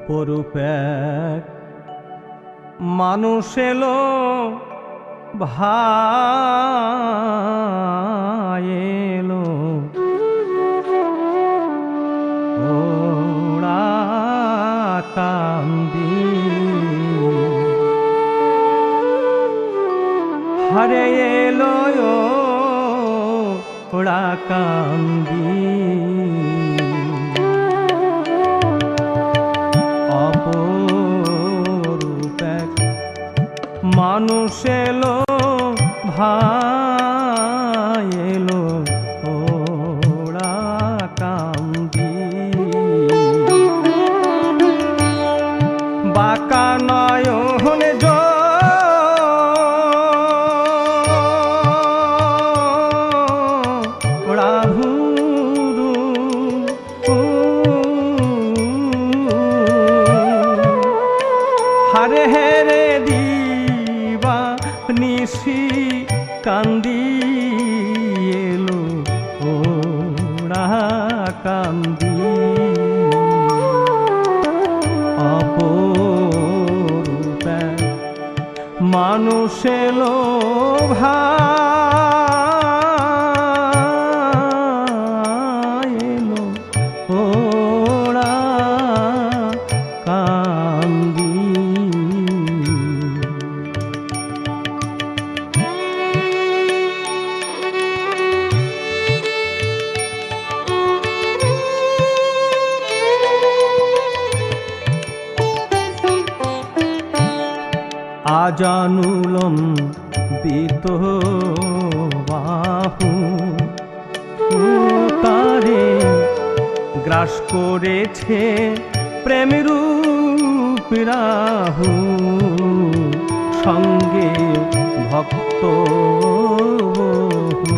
অপরূপ এক মানুষ এলো ভাই এলো ওরা কান্দি হরে এলো ওরা কান্দি অপরূপ এক মানুষ এলো ভাই এলো ওরা কান্দি বাঁকা নয়ন ওরা ভুরু হারে হেরে দিবা নিশি কান্দি এলো ওরা কান্দি অপরূপ মানুষ এলো ভাই এলো ওরা কান্দি আজানুলম বিত বাহু তারে গ্রাস করেছে প্রেমরূপ রাহু সঙ্গে ভক্ত বহু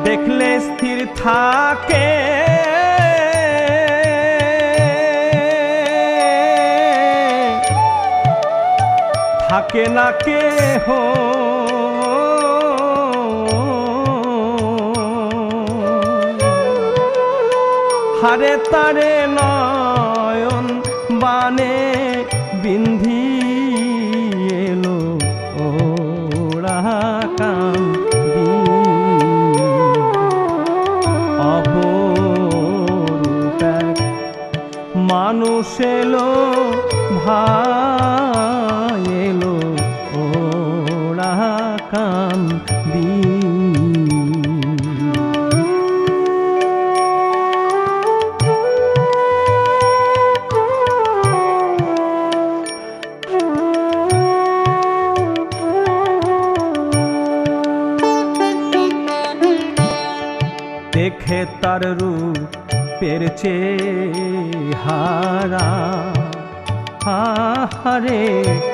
দেখলে স্থির থাকে থাকে না কেহ হারে তারে নয়ন বানে বিন্ধি এলো ওরা কান্দি অপরূপ এক মানুষ এলো ভাই এলো ওরা কান্দি দেখে তার রূপের চেহারা হারে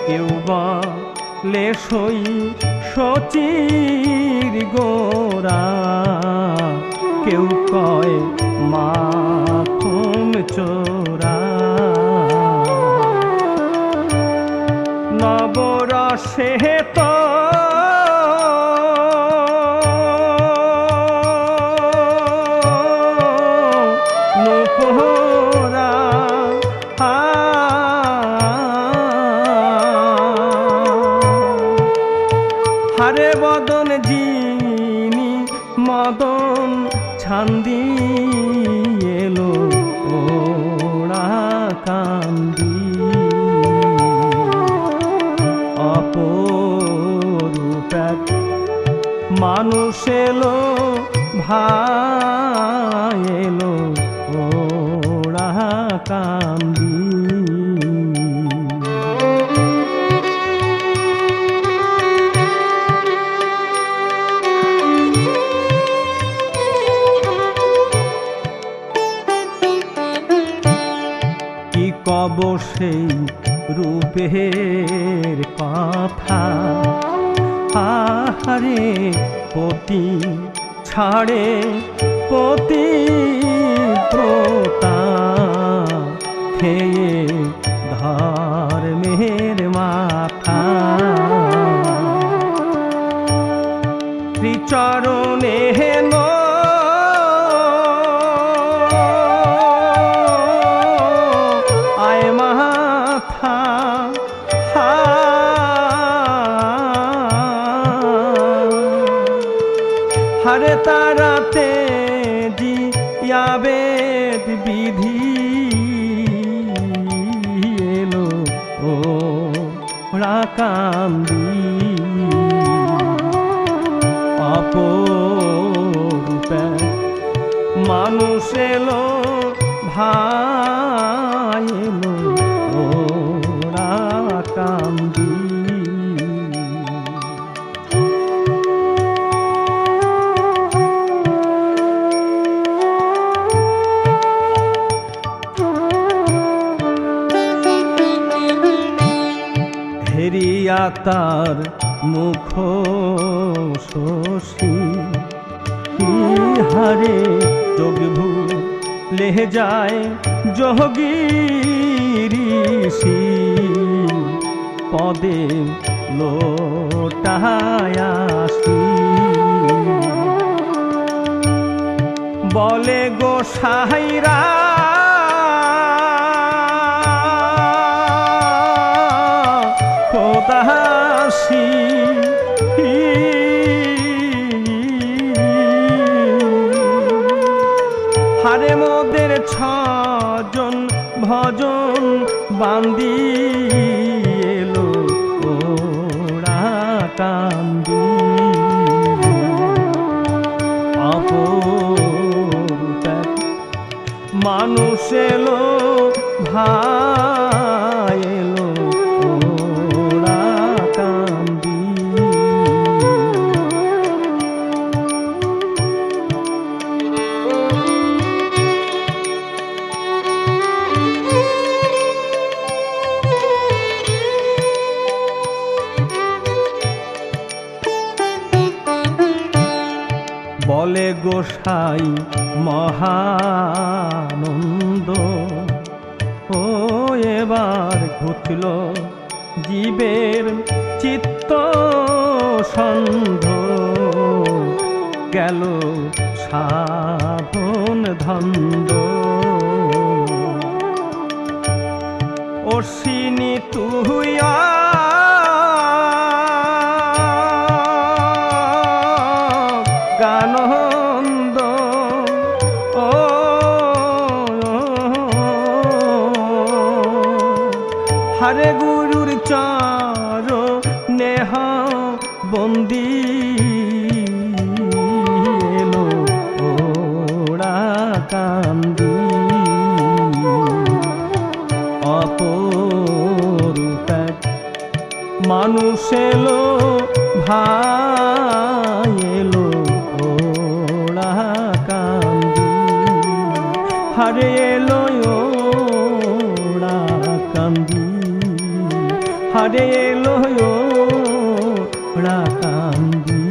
কেউ বলে সই শচীর গোরা কেউ কয় মাখুম চোরা নবরসে তো নুপুরা হারে বদন যিনি মদন ছান্দি এলো ওরা কান্দি অপরূপ এক মানুষ এলো ভাই এলো ওরা কান্দি কব সেই রূপের কথা আহারে পতি ছাড়ে পতিব্রতা খেয়ে ধর্মের মাথা ত্রিচরণে কান্দি অপরূপে মানুষ এলো ভাই এলো ওরা কান্দি হেরিয়া তার মুখ শশী হারে যোগভূ লেহে যায় যোগীরিষি পদে লোটায়াসি বলে গোসাইরা খোদাসি হারে মোদের ছজন ভজন বান্দি এলো ওরা কান্দি অপরূপে মানুষ এলো ভাই এলো ওরা কান্দি বলে গোসাই মহানন্দ ও এবার ঘুচল জীবের চিত্ত সন্ধ গেল সাধন ধন্দ অশ্বিনী তুইয়া গানন্দ ও হরে গুরুর চার নেহ বন্দি এলো ওরা কান্দি অপরূপে মানুষ এলো ভাই এলো ওরা কান্দি হরে এলো ওরা কান্দি হরে এলো ওরা কান্দি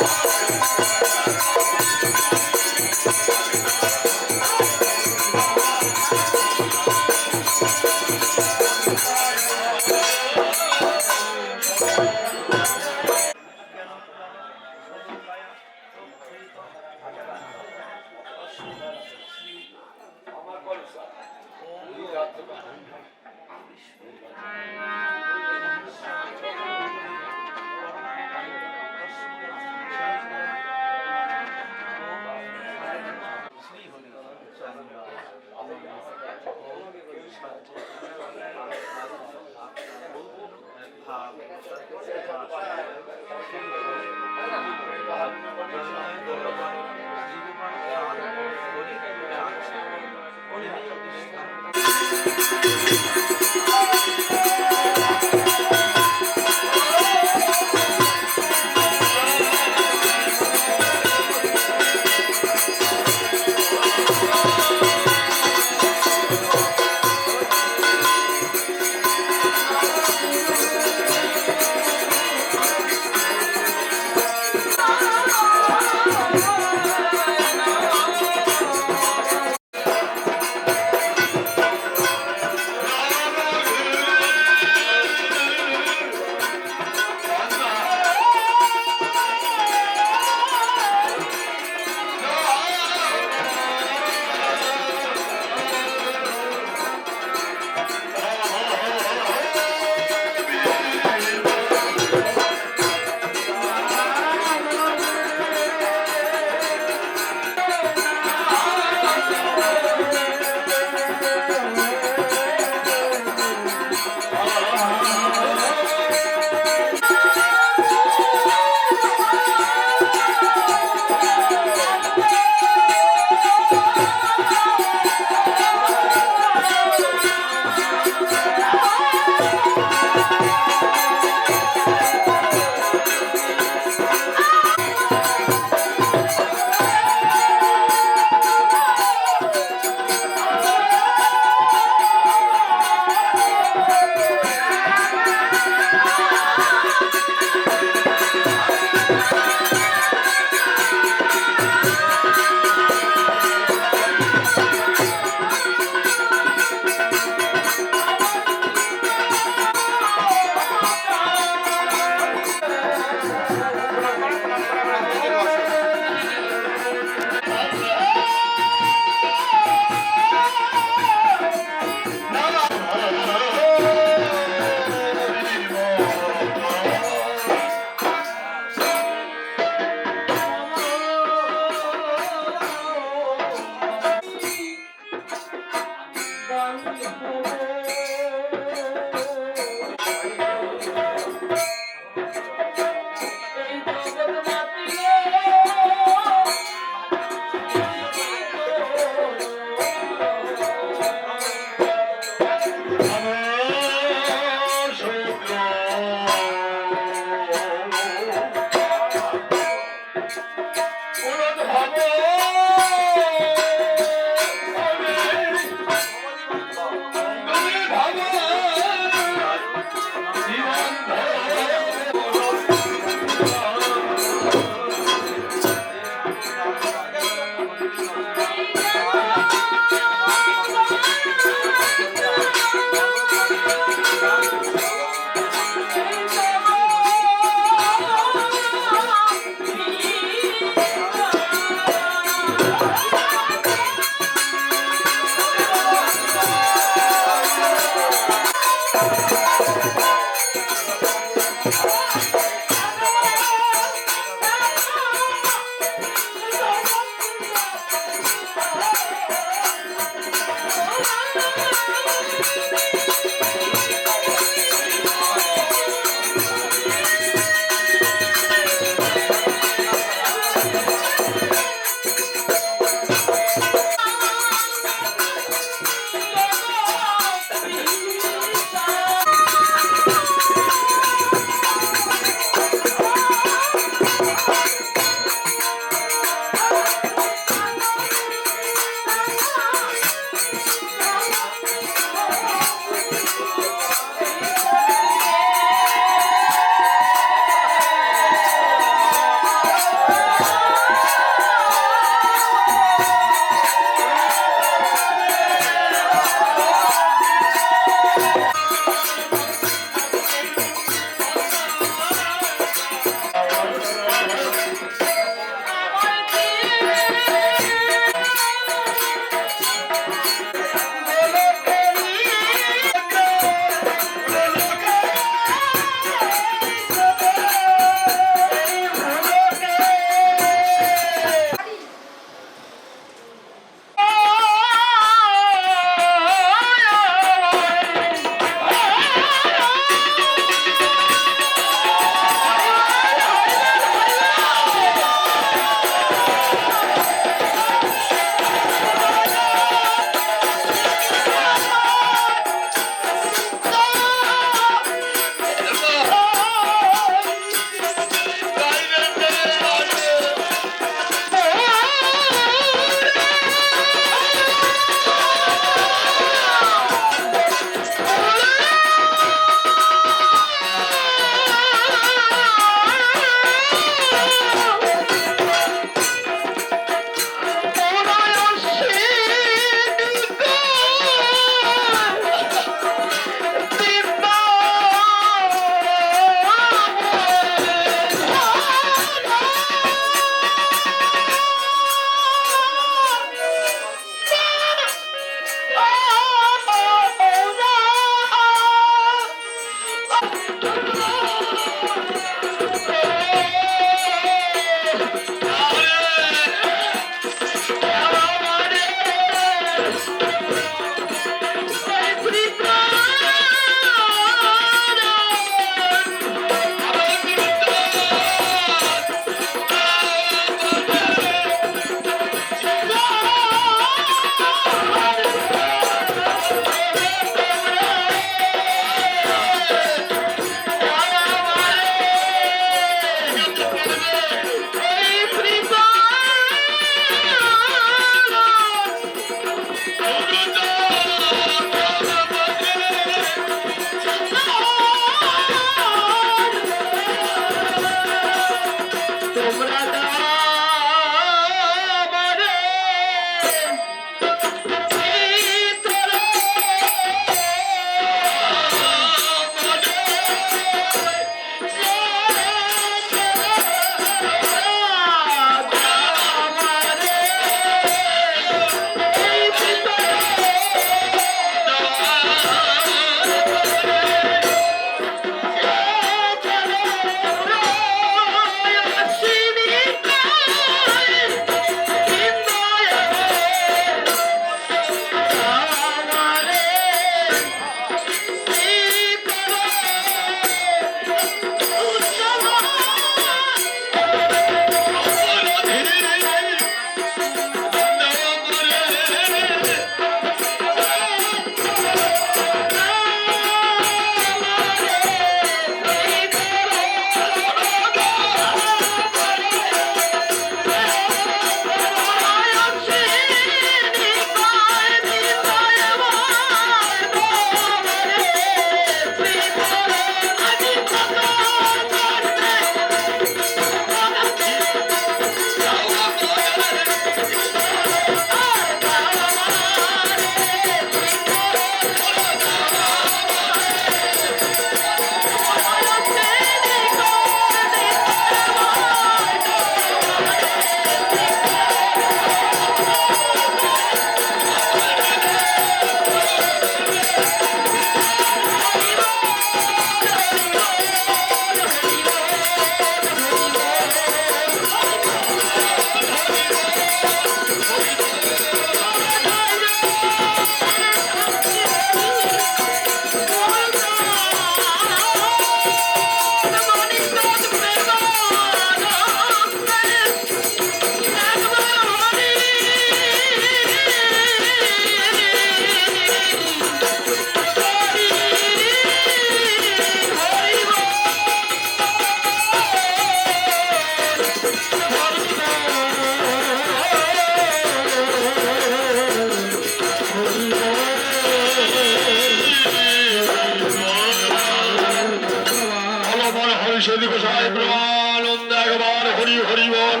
নিষেধ গোসাই প্রমানন্দ একবার হরি হরি বল।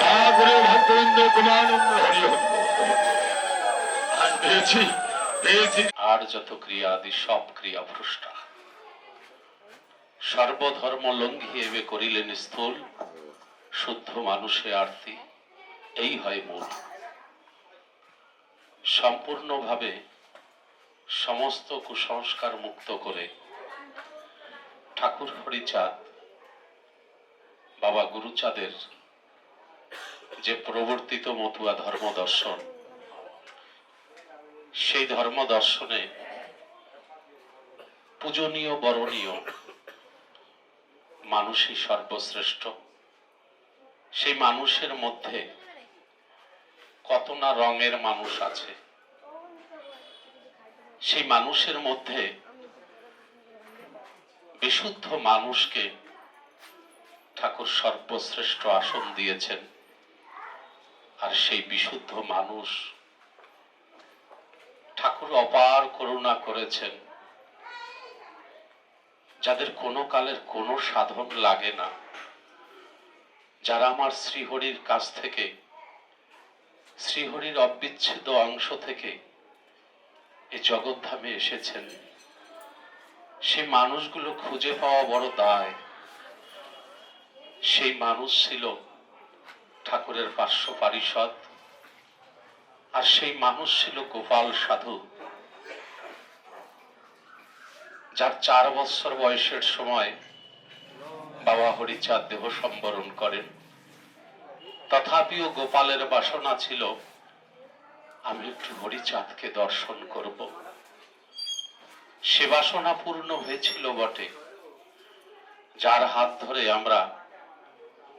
ঠাকুরে ভক্তবৃন্দ প্রমানন্দ হরি হরি। আর পেয়েছি পেয়েছি। আর যত ক্রিয়া আদি সব ক্রিয়া ভ্রষ্টা, সর্বধর্ম লঙ্ঘিয়ে এবে করিলেন স্থূল, শুদ্ধ মানুষে আরতি এই হয় মূল। সম্পূর্ণভাবে সমস্ত কুসংস্কার মুক্ত করে ঠাকুর হরিচাঁদ বাবা গুরুচাঁদের যে প্রবর্তিত মতুয়া ধর্ম দর্শন, সেই ধর্ম দর্শনে পূজনীয় বরণীয় মানুষই সর্বশ্রেষ্ঠ। সেই মানুষের মধ্যে কত না রঙের মানুষ আছে, সেই মানুষের মধ্যে বিশুদ্ধ মানুষকে ঠাকুর সর্বশ্রেষ্ঠ আসন দিয়েছেন। আর সেই বিশুদ্ধ মানুষ ঠাকুর অপার করুণা করেছেন, যাদের কোনো কালের কোনো সাধন লাগে না, যারা আমার শ্রীহরির কাছ থেকে, শ্রীহরির অবিচ্ছেদ্য অংশ থেকে এই জগৎধামে এসেছেন, সেই মানুষগুলো খুঁজে পাওয়া বড় দায়। সেই মানুষ ছিল ঠাকুরের পার্শ্ব পারিষদ, আর সেই মানুষ ছিল গোপাল সাধু, যার 4 বছর বয়সের সময় বাবা হরিচাঁদ দেহ সম্বরণ করেন। তথাপিও গোপালের বাসনা ছিল আমি একটু হরিচাঁদকে দর্শন করব। সে বাসনা পূর্ণ হয়েছিল বটে, যার হাত ধরে আমরা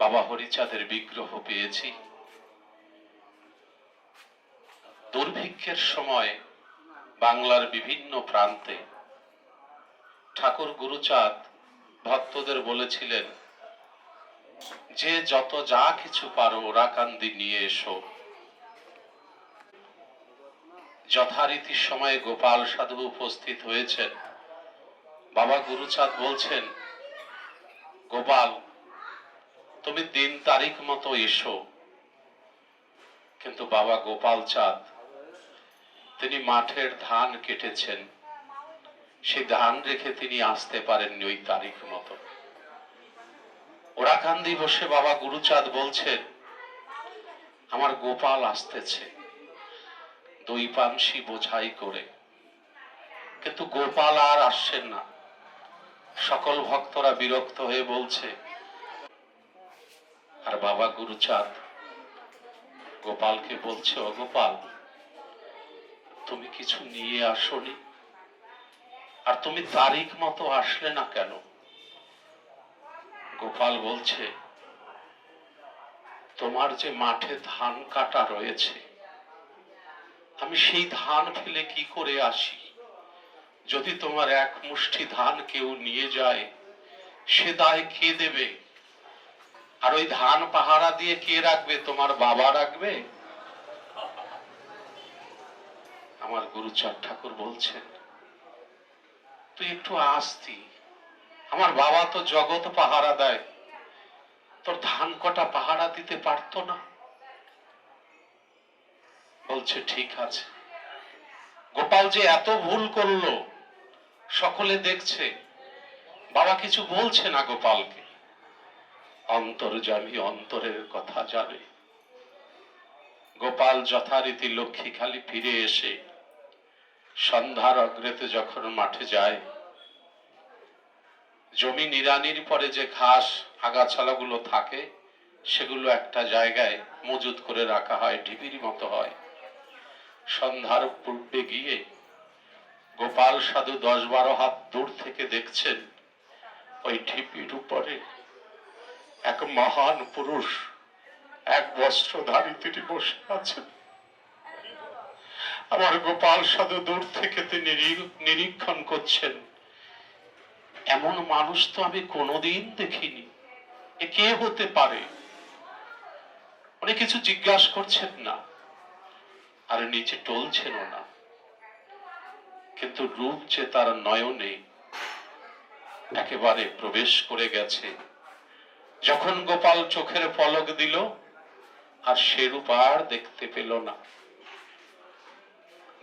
বাবা হরিচাঁদের বিগ্রহ পেয়েছি। দুর্ভিক্ষের সময় বাংলার বিভিন্ন প্রান্তে ঠাকুর গুরুচাঁদ ভক্তদের বলেছিলেন যে যত যা কিছু পারো ওরাকান্দি নিয়ে এসো। যথারীতি সময়ে গোপাল সাধু উপস্থিত হয়েছেন। বাবা গুরুচাঁদ বলছেন, গোপাল তুমি দিন তারিখ মতো এসো। কিন্তু বাবা গোপাল চাঁদ তিনি মাঠের ধান কেটেছেন, সেই ধান রেখে তিনি আসতে পারেননি ওই তারিখ মতো। ওরাকান্দি বসে বাবা গুরুচাঁদ বলছেন, আমার গোপাল আসতেছে 2 পানসি বোঝাই করে, কিন্তু গোপাল আর আসছেন না। সকল ভক্তরা বিরক্ত হয়ে বলছে, আর বাবা গুরুচাঁদ গোপালকে বলছে, ও গোপাল তুমি কিছু নিয়ে আসোনি, আর তুমি তারিখ মতো আসলে না কেন? গোপাল বলছে, তোমার যে মাঠে ধান কাটা রয়েছে, আমি সেই ধান ফেলে কি করে আসি? যদি তোমার এক মুষ্টি ধান কেউ নিয়ে যায়, সে দায় কে দেবে? আর ওই ধান পাহারা দিয়ে কে রাখবে? তোমার বাবা রাখবে? আমার গুরুচাঁদ ঠাকুর বলছেন, তুই একটু আসতি, আমার বাবা তো জগৎ পাহারা দেয়, তোর ধান কটা পাহারা দিতে পারতো না? বলছে ঠিক আছে। গোপাল যে এত ভুল করলো সকলে দেখছে, বাবা কিছু বলছে না গোপালকে। অন্তর্যামী অন্তরের কথা জানে। গোপাল যথারীতি লক্ষ্মীখালি ফিরে এসে সন্ধ্যার অগ্রেতে যখন মাঠে যায়, জমি নিড়ানির পরে যে ঘাস আগাছালাগুলো থাকে সেগুলো একটা জায়গায় মজুত করে রাখা হয়, ঢিবির মতো হয়। সন্ধ্যার পূর্বে গিয়ে গোপাল সাধু 10-12 হাত দূর থেকে দেখছেন ওই ঢিপির উপরে এক মহান পুরুষ, এক বস্ত্রধারী তিনি বসে আছেন। আমার গোপাল সাধু দূর থেকে তিনি নিরীক্ষণ করছেন, এমন মানুষ তো আমি কোনোদিন দেখিনি, এ কে হতে পারে? উনি কিছু জিজ্ঞাসা করছেন না, আর নিচে টলছেন না, কিন্তু রূপ যে তার নয়নে একেবারে প্রবেশ করে গেছে। যখন গোপাল চোখের পলক দিল, আর সে রূপ আর দেখতে পেল না।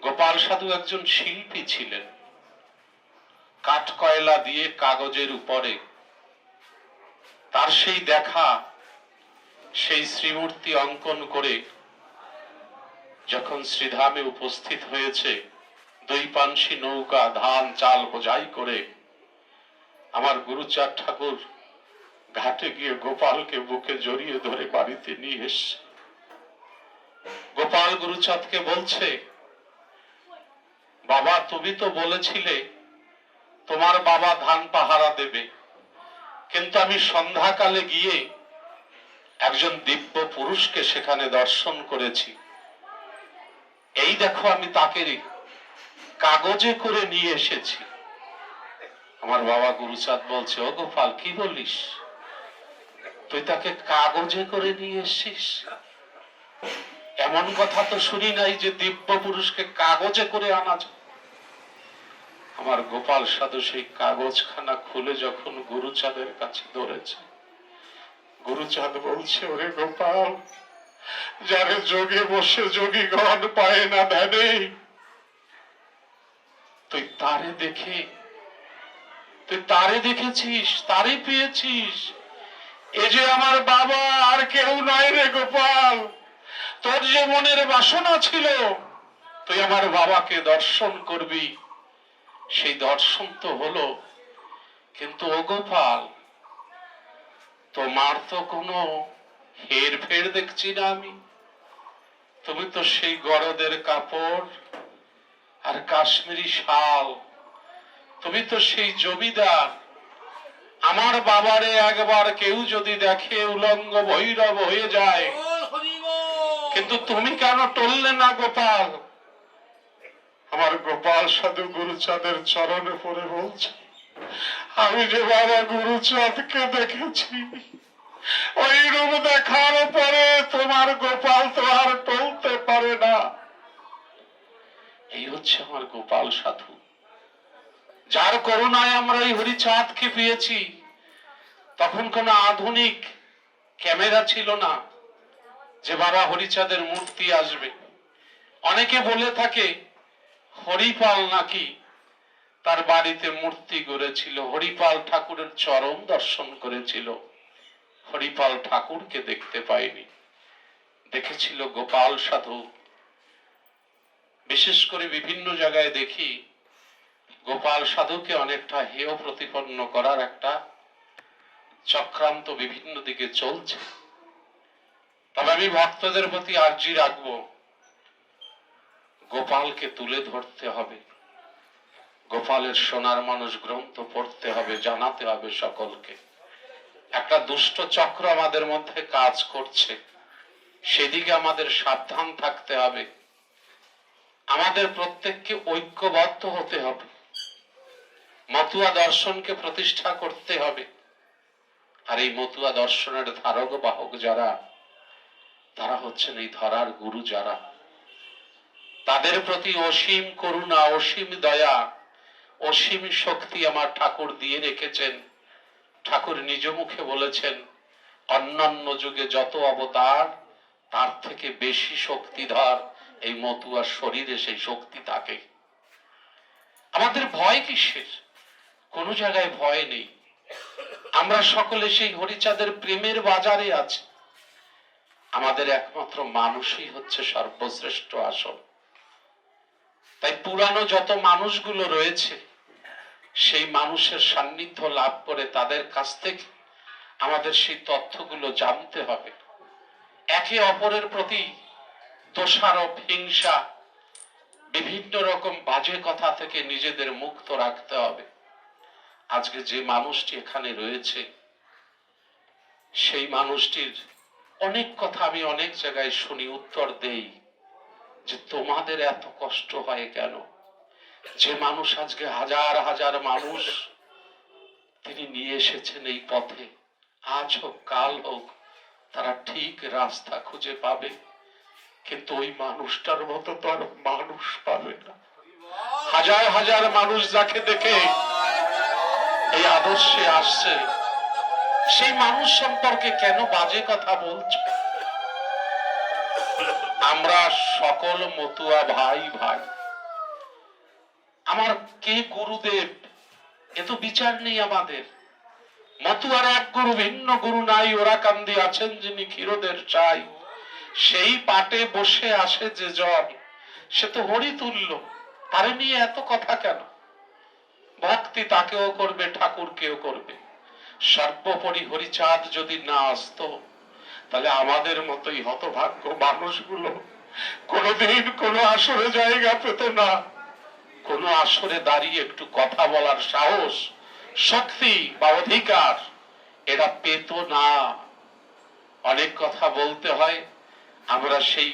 গোপাল সাধু একজন শিল্পী ছিলেন। কাঠ কয়লা দিয়ে কাগজের উপরে তার সেই দেখা, সেই শ্রীমূর্তি অঙ্কন করে যখন শ্রীধামে উপস্থিত হয়েছে, দুই পানসি নৌকা ধান চাল বোঝাই করে আমার গুরুচাঁদ ঠাকুর ঘাটে গিয়ে গোপালকে বুকে জড়িয়ে ধরে বাড়িতে নিয়ে এসছে। গোপাল গুরুচাঁদকে বলছে, বাবা তুমি তো বলেছিলে তোমার বাবা ধান পাহারা দেবে, কিন্তু আমি সন্ধ্যাকালে গিয়ে একজন দিব্য পুরুষকে সেখানে দর্শন করেছি। এই দেখো আমি তাকে কাগজে করে নিয়ে এসেছি। আমার বাবা গুরুচাঁদ বলছে, ও গোপাল কি বলিস, তুই তাকে কাগজে করে নিয়ে এসছিস? এমন কথা তো শুনি নাই যে দিব্য পুরুষকে কাগজে করে আনা যায়। আমার গোপাল সাধু সেই কাগজখানা খুলে যখন গুরুচাঁদের কাছে ধরেছে, গুরুচাঁদ বলছে, ওরে গোপাল, যারে যোগে বসে যোগীগণ পায় না ধ্যানে, তুই তারে দেখেছিস, তারে পেয়েছিস। এ যে আমার বাবা, আর কেউ নয় রে গোপাল। তোর যে মনের বাসনা ছিল তুই আমার বাবাকে দর্শন করবি, সেই দর্শন তো হলো। কিন্তু ও গোপাল, তোমার তো কোনো হের ফের দেখছি না আমি। তুমি তো সেই গরদের কাপড় আর কাশ্মীরি শাল, তুমি তো সেই জমিদার। আমার বাবারে একবার কেউ যদি দেখে উলঙ্গ ভৈরব হয়ে যায়, কিন্তু তুমি কেন টললে না গোপাল? আমার গোপাল সাধু গুরুচাঁদের চরণে পড়ে বলছে, আমি যে বাবা গুরুচাঁদকে দেখেছি, ওই রূপ দেখার পরে তোমার গোপাল তো আর টলতে পারে না। এই হচ্ছে আমার গোপাল সাধু, যার করুণায় আমরা এই হরিচাঁদকে পেয়েছি। তখন কোন আধুনিক ক্যামেরা ছিল না যে বাবা হরিচাঁদের মূর্তি আসবে। অনেকে বলে থাকে হরিপাল নাকি তার বাড়িতে মূর্তি গড়েছিল, হরিপাল ঠাকুরের চরণ দর্শন করেছিল, হরিপাল ঠাকুরকে দেখতে পায়নি, দেখেছিল গোপাল সাধু। বিশেষ করে বিভিন্ন জায়গায় দেখি গোপাল সাধুকে অনেকটা হেয় প্রতিপন্ন করার একটা চক্রান্ত বিভিন্ন দিকে চলছে। তবে আমি ভক্তদের প্রতি আর্জি রাখবো, গোপালকে তুলে ধরতে হবে, গোপালের সোনার মানুষ গ্রন্থ পড়তে হবে, জানাতে হবে সকলকে। একটা দুষ্ট চক্র আমাদের মধ্যে কাজ করছে, সেদিকে আমাদের সাবধান থাকতে হবে। আমাদের প্রত্যেককে ঐক্যবদ্ধ হতে হবে, মতুয়া দর্শনকে প্রতিষ্ঠা করতে হবে। আর এই মতুয়া দর্শনের ধারক বাহক যারা, তারা হচ্ছেন এই ধরার গুরু যারা, তাদের প্রতি অসীম করুণা, অসীম দয়া, অসীম শক্তি আমার ঠাকুর দিয়ে রেখেছেন। ঠাকুর নিজ মুখে বলেছেন, অন্যান্য যুগে যত অবতার, তার থেকে বেশি শক্তিধর এই মতুয়ার শরীরে সেই শক্তি থাকে। আমাদের ভয় কিসের? কোন জায়গায় ভয় নেই। আমরা সকলে সেই হরিচাঁদের প্রেমের বাজারে আছি। আমাদের একমাত্র মানুষই হচ্ছে সর্বশ্রেষ্ঠ আসল। তাই পুরানো যত মানুষগুলো রয়েছে, সেই মানুষের সান্নিধ্য লাভ করে তাদের কাছ থেকে আমাদের সেই তথ্যগুলো জানতে হবে। একে অপরের প্রতি দোষারোপ, হিংসা, বিভিন্ন রকম বাজে কথা থেকে নিজেদের মুক্ত রাখতে হবে। আজকে যে মানুষটি এখানে রয়েছে, সেই মানুষটির অনেক কথা আমি অনেক জায়গায় শুনি, উত্তর দেই যে তোমাদের এত কষ্ট হয় কেন? যে মানুষ আজকে হাজার হাজার মানুষ তিনি নিয়ে এসেছেন এই পথে, আজ হোক কাল হোক তারা ঠিক রাস্তা খুঁজে পাবে, কিন্তু ওই মানুষটার মতো তো আর মানুষ পাবে না। হাজার হাজার মানুষ যাকে দেখে এই আদর্শে আসছে, সেই মানুষ সম্পর্কে কেন বাজে কথা বলছো? আমরা সকল মতুয়া ভাই ভাই। আমার কে গুরুদেব এ তো বিচার নেই আমাদের। মতুয়ার এক গুরু, ভিন্ন গুরু নাই, ওরা কান্দি আছেন যিনি ক্ষীরোদের চাই। সেই পাটে বসে আসে যে জন, সে তো হরি তুল্য, তারে নিয়ে এত কথা কেন? ভক্তি তাকেও করবে, ঠাকুরকেও করবে। সর্বোপরি হরিচাঁদ যদি না আসতো, তাহলে আমাদের মতোই হতভাগ্য মানুষগুলো কোনোদিন কোনো আসরে জায়গা পেত না। কোনো আসরে দাঁড়িয়ে একটু কথা বলার সাহস, শক্তি বা অধিকার এরা পেত না। অনেক কথা বলতে হয়। আমরা সেই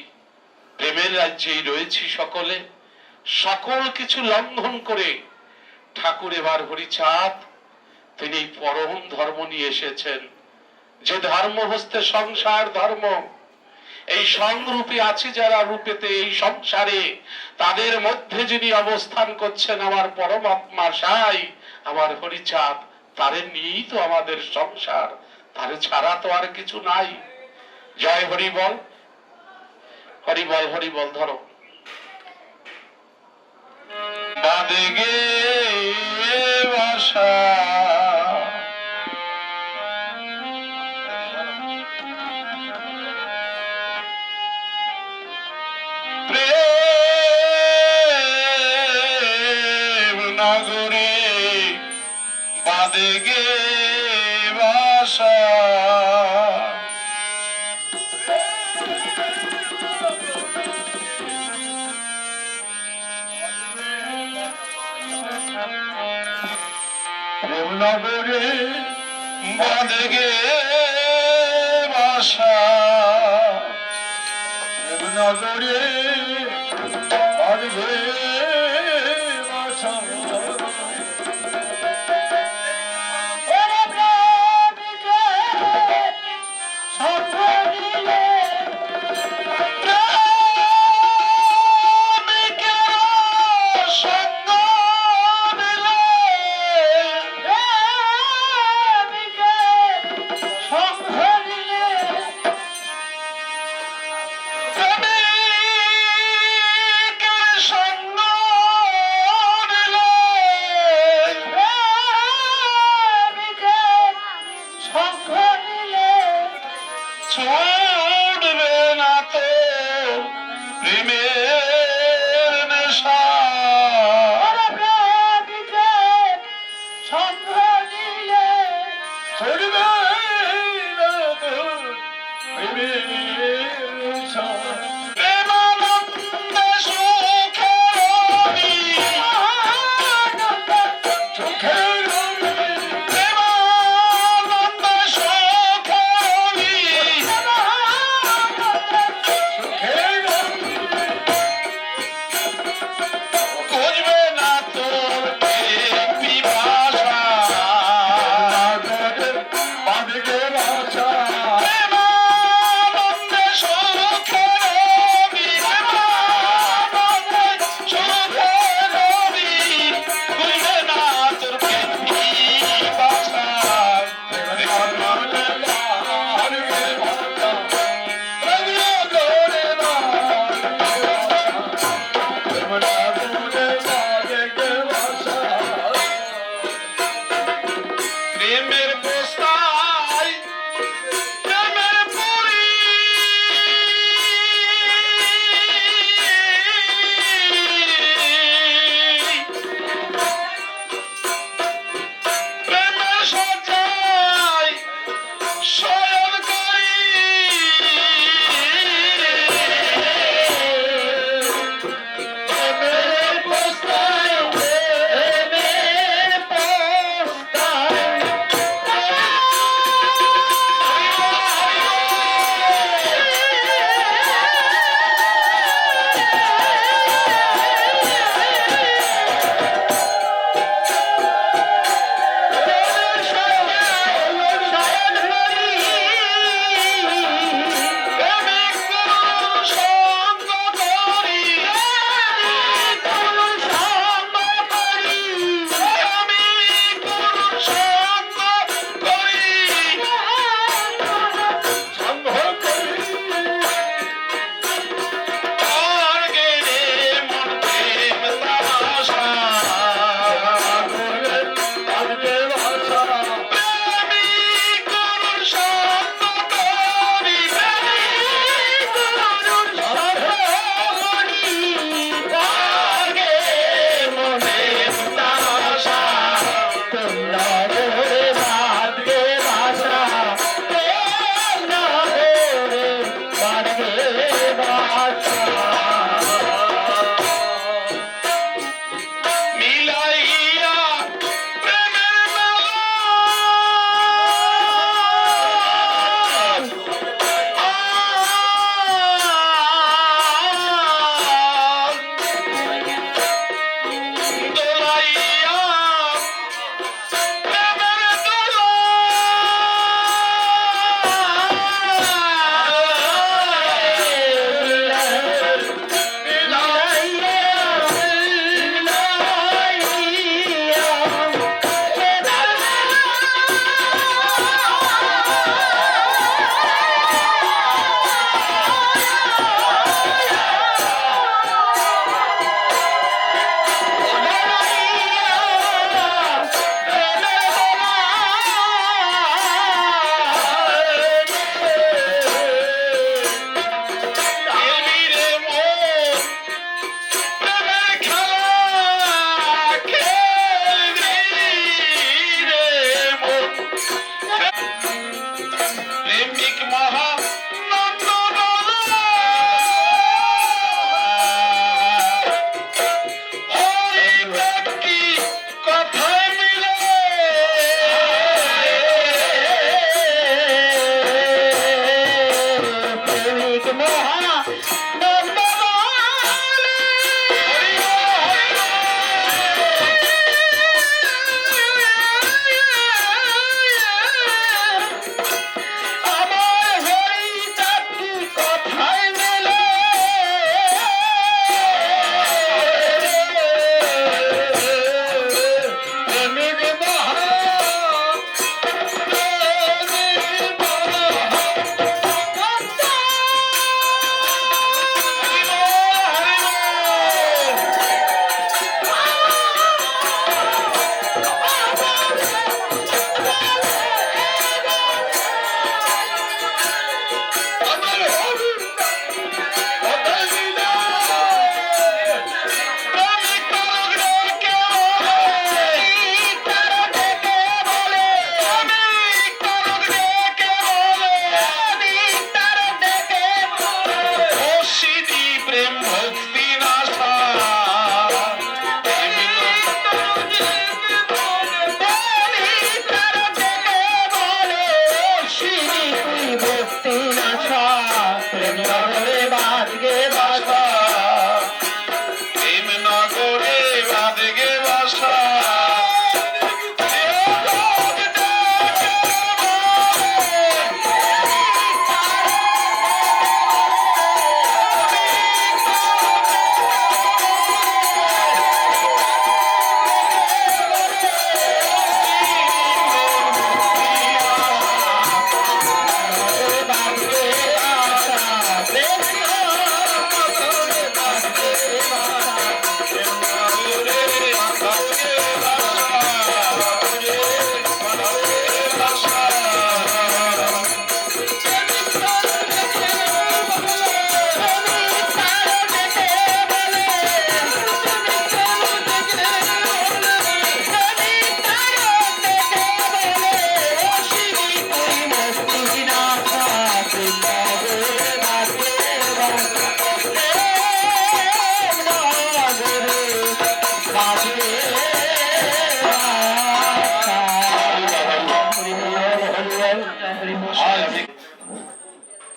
প্রেমের রাজ্যেই রয়েছি সকলে। সকল কিছু লঙ্ঘন করে ঠাকুর এবার হরিচাঁদ তিনি পরম ধর্ম নিয়ে এসেছেন। যে ধর্ম হস্তে সংসার ধর্ম, এই সংরূপে আছে যারা রূপেতে এই সংসারে, তাদের মধ্যে যিনি অবস্থান করছেন আমার পরমাত্মা সাই, আমার হরিচাঁদ, তারে নিয়েই তো আমাদের সংসার, তারে ছাড়া তো আর কিছু নাই। জয় হরি বল, হরি বল, হরি বল। ধরো বাদে গে বাসা, প্রেম নগরে বাদে গে বাসা। প্রেম নগরে বাদে গে বাসা, প্রেম নগরে বাদে গে বাসা। সঙ্গ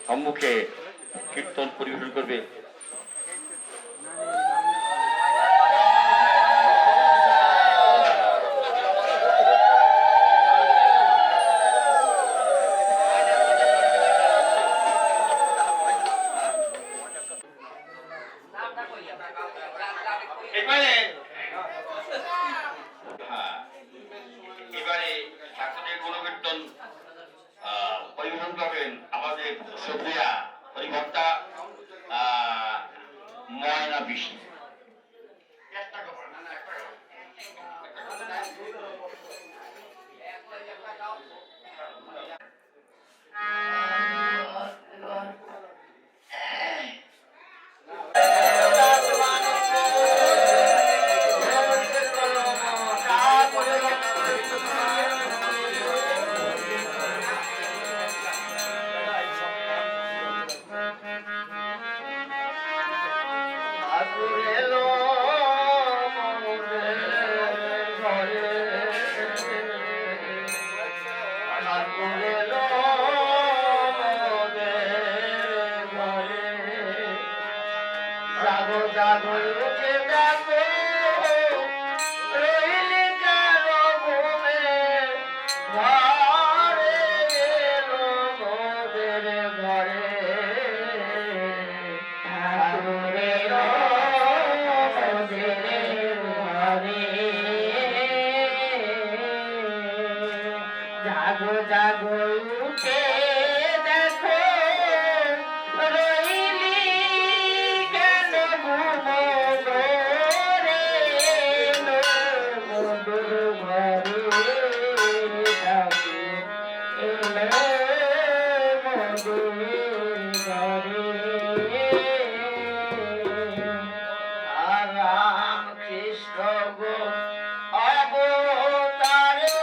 সম্মুখে কীর্তন পরিবেশন করবে এবারে ঠাকুরের গুণকীর্তন পরিবেশন করবেন আমাদের শ্রদ্ধেয়া হরিভক্তা ময়না বিষ্ণু। জাগো জাগো উঠে দেখো রইলে কারো ঘুমে ঘরে এলো মোদের ঘরে ঠাকুর এলো মোদের ঘরে জাগো জাগো উঠে দেখো রইলি কেন ঘুমো রে মধুর ঘরে ঠাকুর এলো মধুর ঘরে রাম কৃষ্ণ গো অবতারে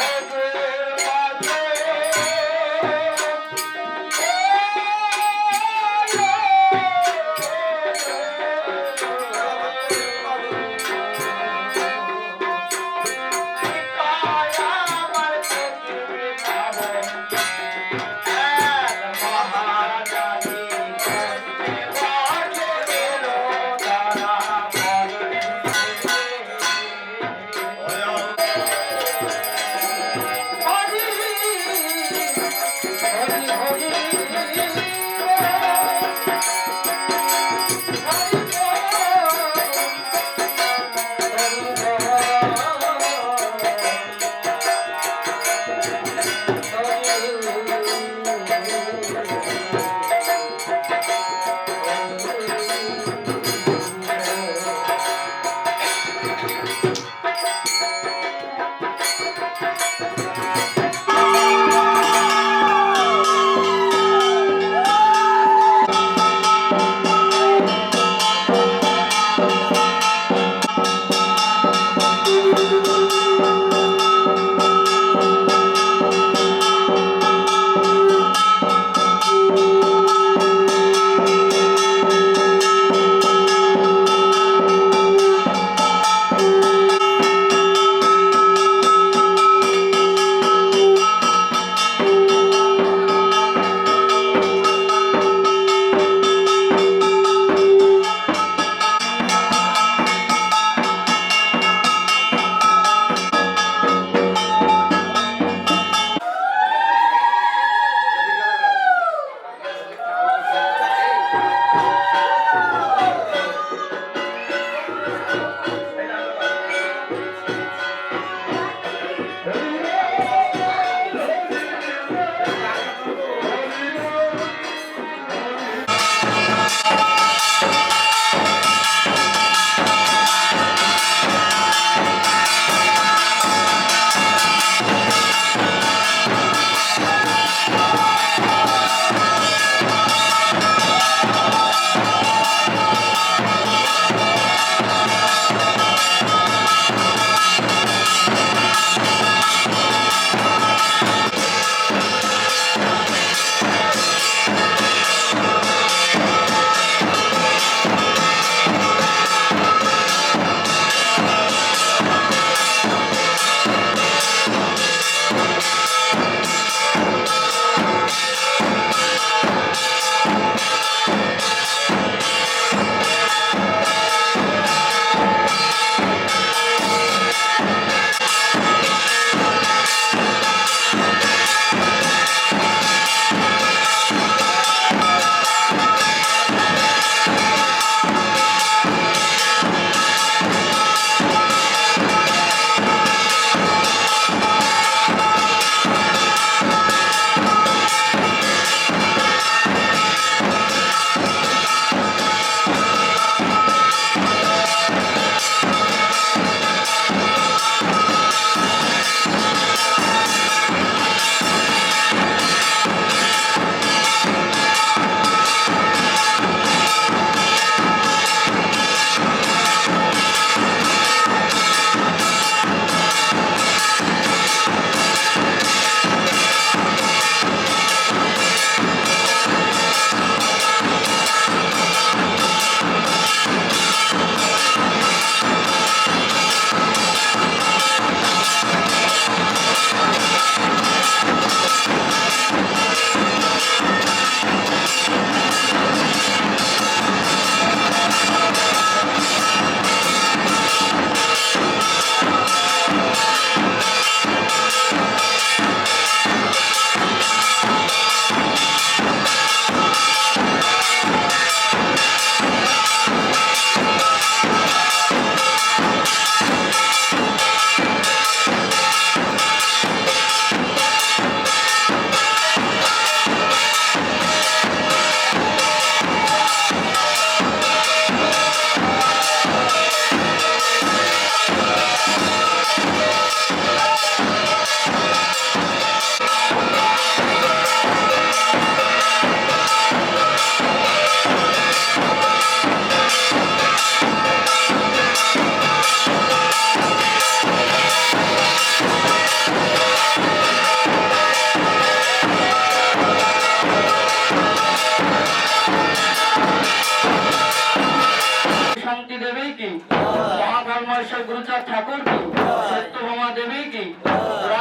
Thank you.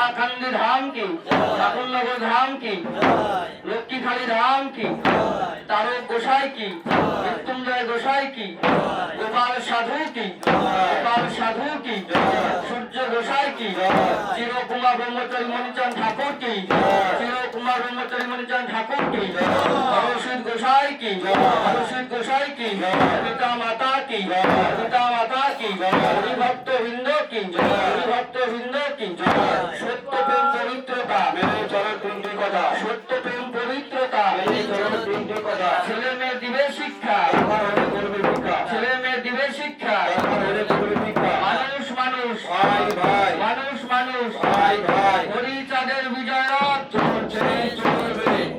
ताराकांदी धाम की, ठाकुरनगर धाम की, लक्ष्मीखाली धाम की, तारक गोसाई की, मृत्युंजय गोसाई की, गोपाल साधु की, सूर्य गोसाई की, चिरो कुमार ब्रह्मचारी मणिचंद ठाकुर की, चिरो कुमार ब्रह्मचारी मणिचंद ठाकुर की, हरसिद्ध गोसाई की, पिता माता की, हरिभक्त वृंदों की, सत्य प्रेम पवित्रता, सत्य प्रेम पवित्रता, ছেলে মেয়ে দিবে শিক্ষা, ছেলে মেয়ে দিবে শিক্ষা, মানুষ মানুষ হরি চাঁদের বিজয় রাত চলছে,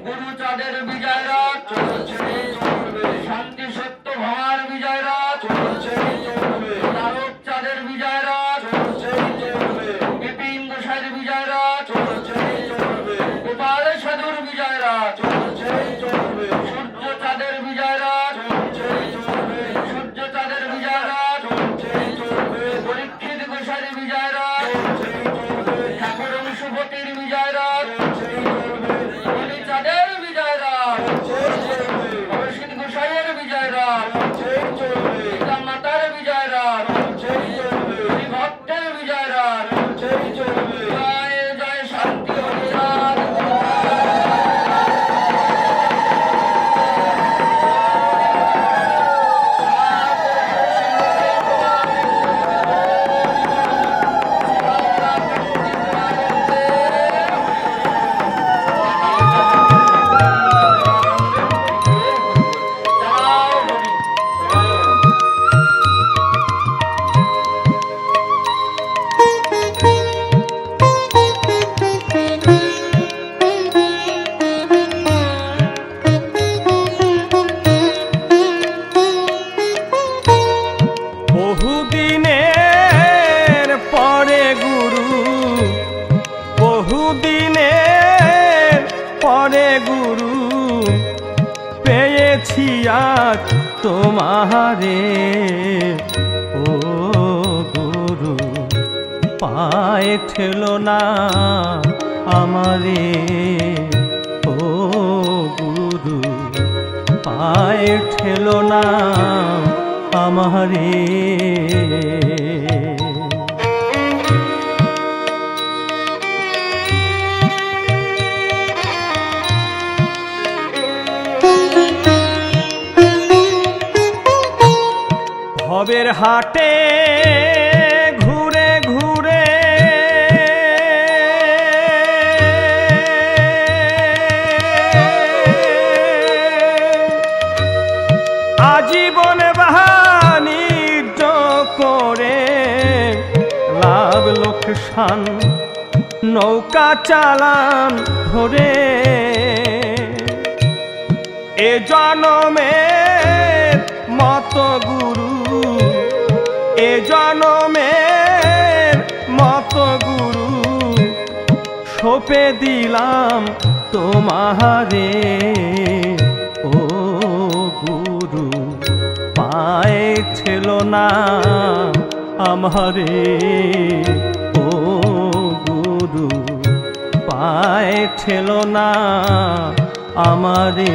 গুরু চাঁদের বিজয় রাত চলছে, শান্তি সত্য ভামার বিজয় রাত চলছে, তারক চাঁদের বিজয় রাত চলছে, বিপিন গোসাইয়ের বিজয় রাত চলছে, গোপাল সাধুর বিজয় রাত চলছে, সূর্য চাঁদের বিজয় রাত চলছে, সূর্য চাঁদের বিজয় রাত চলছে, পরীক্ষিত গোসাইয়ের বিজয় রাত চলছে, ঠাকুর অংশুপতির বিজয় রাত চলছে, হরি চাঁদের বিজয় রাত চলছে, হরসিদ্ধ গোসাইয়ের বিজয় রাত চলছে, পিতা মাতার বিজয় রাত চলছে, হরি ভক্তের বিজয় রাত চলছে, জয় জয় শান্তি হরি রাত। বহুদিনের পরে গুরু, বহুদিনের পরে গুরু পেয়েছি আজ তোমারে, ও গুরু পায়ে ঠেলো না আমারে, ও গুরু পায়ে ঠেলো না আমারে। ভবের হাটে ঘুরে ঘুরে আজীবন বাণিজ্য করে লাভ লোকসান নৌকা চালান ধরে, এ জনমের মতো গুরু, এ জনমের মতো গুরু সঁপে দিলাম তোমারে, ও গুরু পায়ে ঠেলো না আমারে, ও গুরু পায়ে ঠেলো না আমারে।